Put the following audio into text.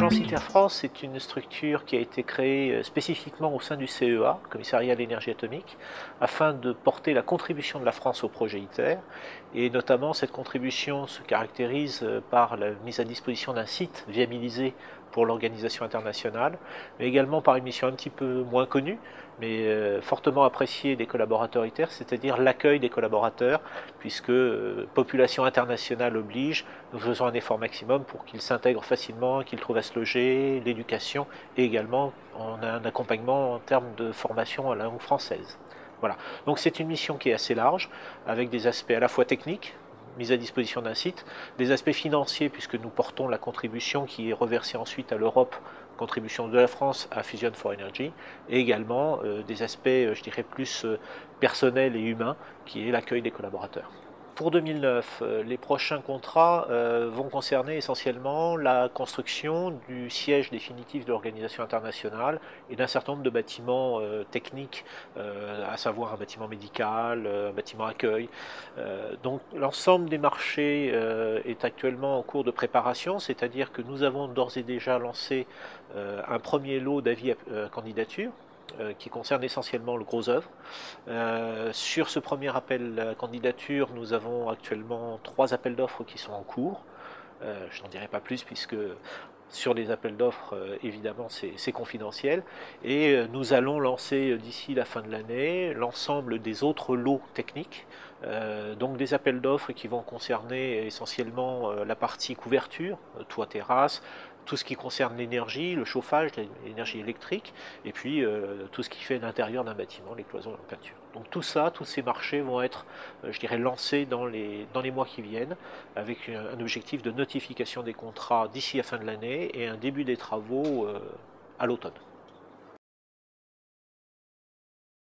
L'agence ITER France est une structure qui a été créée spécifiquement au sein du CEA, Commissariat à l'énergie atomique, afin de porter la contribution de la France au projet ITER. Et notamment, cette contribution se caractérise par la mise à disposition d'un site viabilisé pour l'organisation internationale, mais également par une mission un petit peu moins connue, mais fortement appréciée des collaborateurs ITER, c'est-à-dire l'accueil des collaborateurs, puisque population internationale oblige, nous faisons un effort maximum pour qu'ils s'intègrent facilement, qu'ils trouvent à se loger, l'éducation, et également on a un accompagnement en termes de formation à la langue française. Voilà. Donc c'est une mission qui est assez large, avec des aspects à la fois techniques, mise à disposition d'un site, des aspects financiers puisque nous portons la contribution qui est reversée ensuite à l'Europe, contribution de la France à Fusion for Energy, et également des aspects, je dirais, plus personnels et humains, qui est l'accueil des collaborateurs. Pour 2009, les prochains contrats vont concerner essentiellement la construction du siège définitif de l'organisation internationale et d'un certain nombre de bâtiments techniques, à savoir un bâtiment médical, un bâtiment accueil. Donc l'ensemble des marchés est actuellement en cours de préparation, c'est-à-dire que nous avons d'ores et déjà lancé un premier lot d'avis à candidature qui concerne essentiellement le gros œuvre. Sur ce premier appel à candidature, nous avons actuellement 3 appels d'offres qui sont en cours. Je n'en dirai pas plus puisque sur les appels d'offres, évidemment, c'est confidentiel. Et nous allons lancer d'ici la fin de l'année l'ensemble des autres lots techniques. Donc des appels d'offres qui vont concerner essentiellement la partie couverture, toit terrasse, tout ce qui concerne l'énergie, le chauffage, l'énergie électrique, et puis tout ce qui fait l'intérieur d'un bâtiment, les cloisons, la peinture. Donc tout ça, tous ces marchés vont être, je dirais, lancés dans les mois qui viennent, avec un objectif de notification des contrats d'ici la fin de l'année et un début des travaux à l'automne.